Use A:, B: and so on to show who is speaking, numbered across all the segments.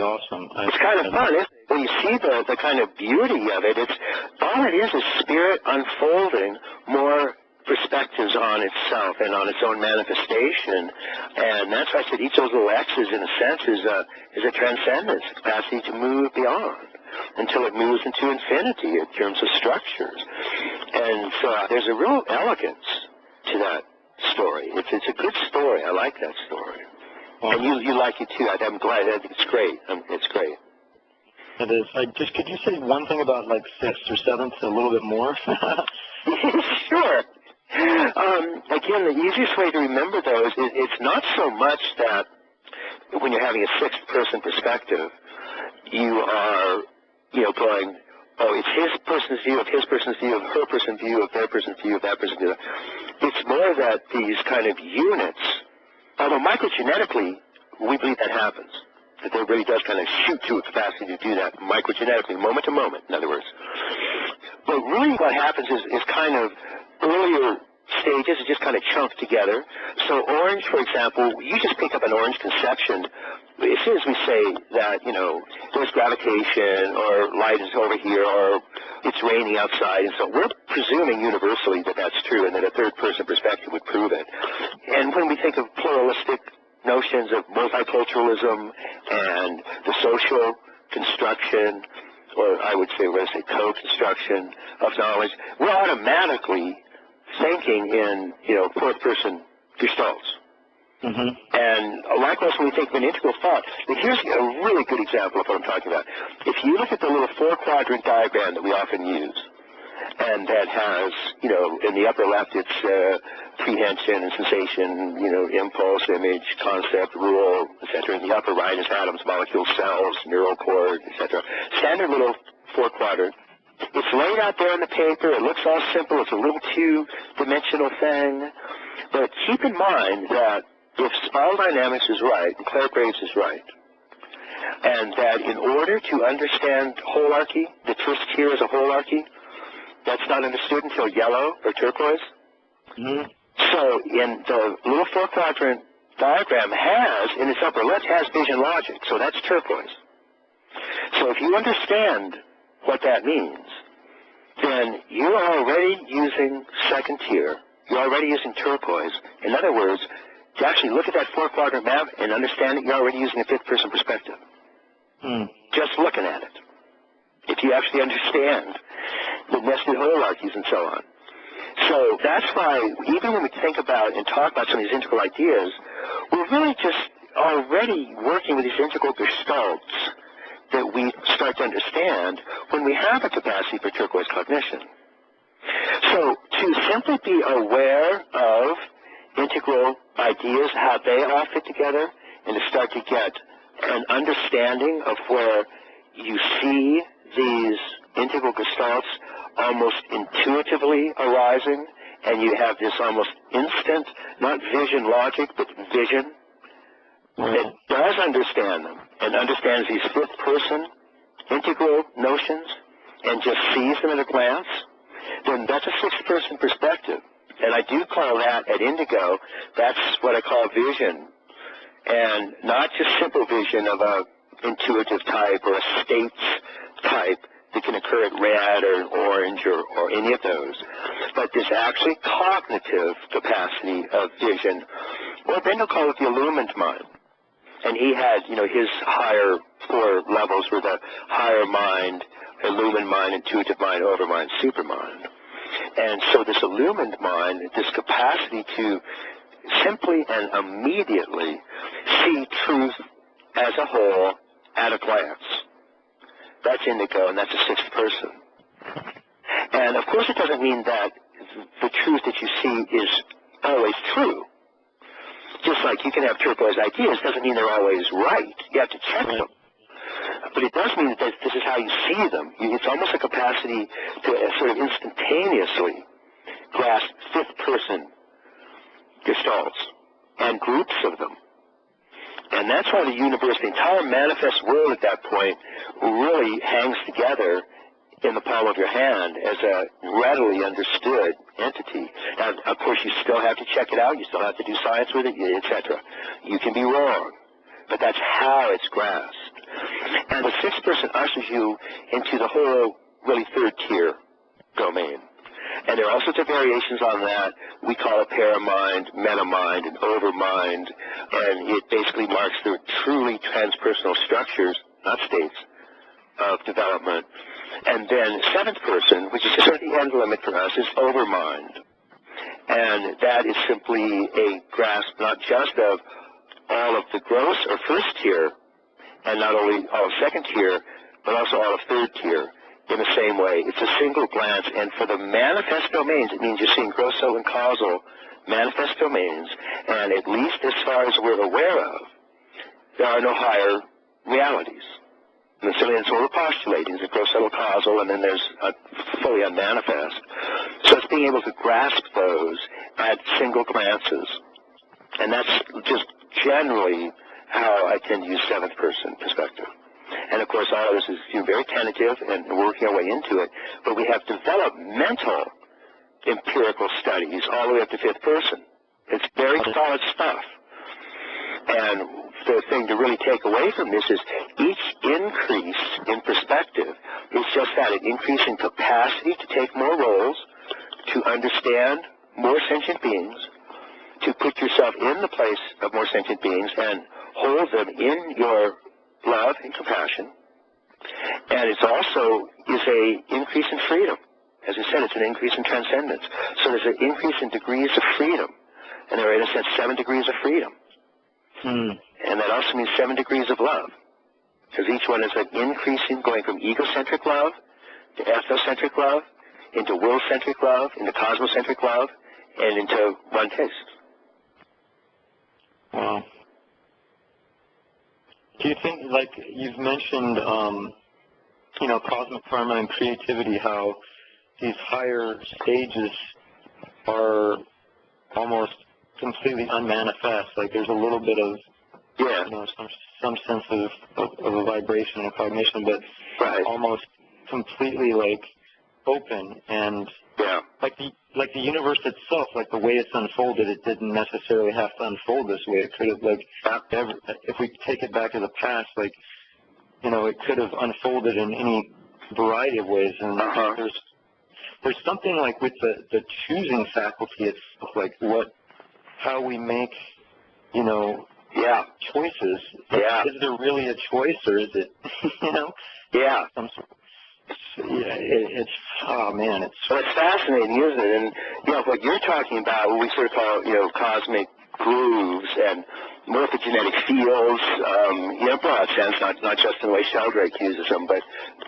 A: awesome.
B: It's kind of fun, isn't it? When you see the kind of beauty of it, all it is spirit unfolding more perspectives on itself and on its own manifestation. And that's why I said each of those little X's, in a sense, is a transcendence, a capacity to move beyond until it moves into infinity in terms of structures. And so there's a real elegance to that story. It's a good story. I like that story. And you like it too. I'm glad. It's great. It's great.
A: It is. Could you say one thing about like sixth or seventh a little bit more?
B: Sure. Again, the easiest way to remember those is it's not so much that when you're having a sixth person perspective, you are, going, oh, it's his person's view of his person's view of her person's view of their person's view of that person's view. It's more that these kind of units, although microgenetically, we believe that happens, that there really does kind of shoot to a capacity to do that microgenetically, moment to moment, in other words. But really what happens is kind of earlier stages are just kind of chunked together. So orange, for example, you just pick up an orange conception. As soon as we say that, there's gravitation or light is over here or it's raining outside, and so we're presuming universally that that's true and that a third-person perspective would prove it. And when we think of pluralistic notions of multiculturalism and the social construction, or I would say, co-construction of knowledge, we're automatically thinking in, fourth-person gestalts. Mm-hmm. And likewise, when we think of an integral thought, here's a really good example of what I'm talking about. If you look at the little four-quadrant diagram that we often use, and that has, in the upper left, it's prehension and sensation, impulse, image, concept, rule, etc. In the upper right is atoms, molecules, cells, neural cord, etc. Standard little four-quadrant. It's laid out there on the paper. It looks all simple. It's a little two-dimensional thing. But keep in mind that if spiral dynamics is right, and Clare Graves is right, and that in order to understand holarchy, the twist here is a holarchy, that's not understood until yellow or turquoise. Mm-hmm. So in the little four-quadrant diagram has, in its upper left, has vision logic. So that's turquoise. So if you understand what that means, then you're already using second tier. You're already using turquoise. In other words, to actually look at that four-quadrant map and understand it, you're already using a fifth-person perspective. Just looking at it. If you actually understand the nested holarchies and so on. So that's why, even when we think about and talk about some of these integral ideas, we're really just already working with these integral gestalts that we start to understand when we have a capacity for turquoise cognition. So to simply be aware of integral ideas, how they all fit together, and to start to get an understanding of where you see these integral gestalts almost intuitively arising, and you have this almost instant, not vision logic, but vision, that does understand them and understands these fifth-person integral notions and just sees them at a glance, then that's a sixth-person perspective. And I do call that, at Indigo, that's what I call vision. And not just simple vision of a intuitive type or a states type that can occur at red or orange or any of those, but this actually cognitive capacity of vision, or Bendel called it the illumined mind. And he had, his higher four levels were the higher mind, illumined mind, intuitive mind, overmind, supermind. And so this illumined mind, this capacity to simply and immediately see truth as a whole at a glance. That's Indigo, and that's a sixth person. And of course it doesn't mean that the truth that you see is always true. Just like you can have turquoise ideas, doesn't mean they're always right. You have to check them. But it does mean that this is how you see them. It's almost a capacity to sort of instantaneously grasp fifth-person gestalts and groups of them. And that's why the universe, the entire manifest world at that point, really hangs together in the palm of your hand as a readily understood entity. Now, of course, you still have to check it out. You still have to do science with it, etc. You can be wrong, but that's how it's grasped. And the sixth person ushers you into the whole, really, third-tier domain. And there are all sorts of variations on that. We call it paramind, metamind, and overmind. And it basically marks the truly transpersonal structures, not states, of development. And then seventh person, which is sort of the end limit for us, is overmind. And that is simply a grasp not just of all of the gross or first tier, and not only all of second tier, but also all of third tier in the same way. It's a single glance, and for the manifest domains, it means you're seeing grosso and causal manifest domains, and at least as far as we're aware of, there are no higher realities. And so that's what we're postulating, is a gross, subtle, causal, and then there's a fully unmanifest. So it's being able to grasp those at single glances. And that's just generally how I tend to use seventh person perspective. And of course, all of this is very tentative and working our way into it, but we have developmental empirical studies all the way up to fifth person. It's very solid stuff. And the thing to really take away from this is each increase in perspective is just that, an increase in capacity to take more roles, to understand more sentient beings, to put yourself in the place of more sentient beings and hold them in your love and compassion. And it's also is a increase in freedom. As I said, it's an increase in transcendence. So there's an increase in degrees of freedom. And there are, in a sense, 7 degrees of freedom. And that also means 7 degrees of love. Because each one is an increasing, going from egocentric love to ethnocentric love, into world-centric love, into cosmocentric love, and into one taste.
A: Wow. Do you think, like you've mentioned, cosmic karma and creativity, how these higher stages are almost completely unmanifest, like there's a little bit of, some sense of a vibration and cognition, but almost completely like open, and like the universe itself, like the way it's unfolded, it didn't necessarily have to unfold this way. It could have, if we take it back to the past, it could have unfolded in any variety of ways, and there's something like with the choosing faculty itself, like how we make, choices. Is there really a choice, or is it, it's, oh man, it's
B: fascinating, isn't it? And, what you're talking about, what we sort of call, cosmic grooves and morphogenetic fields, in a broad sense, not just in the way Sheldrake uses them, but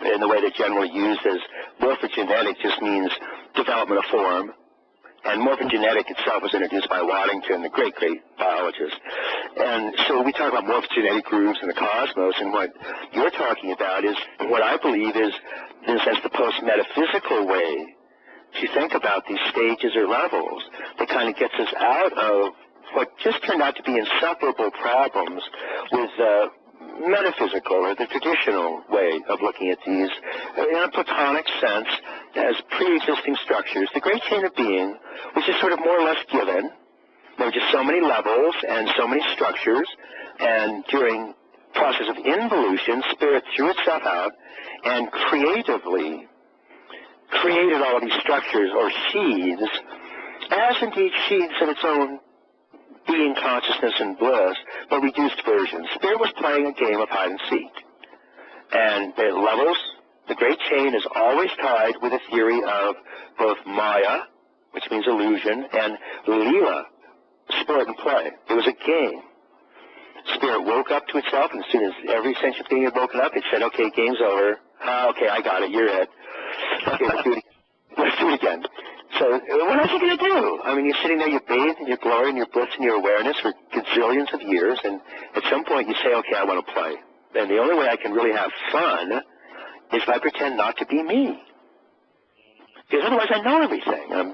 B: in the way they're generally used as morphogenetic just means development of form. And morphogenetic itself was introduced by Waddington, the great, great biologist. And so we talk about morphogenetic grooves in the cosmos, and what you're talking about is what I believe is, in a sense, the post-metaphysical way to think about these stages or levels that kind of gets us out of what just turned out to be inseparable problems with the metaphysical or the traditional way of looking at these in a Platonic sense as pre-existing structures. The great chain of being, which is sort of more or less given. There are just so many levels and so many structures, and during process of involution, spirit threw itself out and creatively created all of these structures or sheaths, as indeed sheaths in its own being, consciousness, and bliss, but reduced versions. Spirit was playing a game of hide and seek. And the levels, the great chain is always tied with a theory of both Maya, which means illusion, and Leela, sport and play. It was a game. Spirit woke up to itself, and as soon as every sentient being had woken up, it said, okay, game's over. Okay, I got it. You're it. Okay, let's do it again. So what else are you going to do? I mean, you're sitting there, you're bathed in your glory and your bliss and your awareness for gazillions of years, and at some point you say, okay, I want to play. And the only way I can really have fun is if I pretend not to be me. Because otherwise I know everything.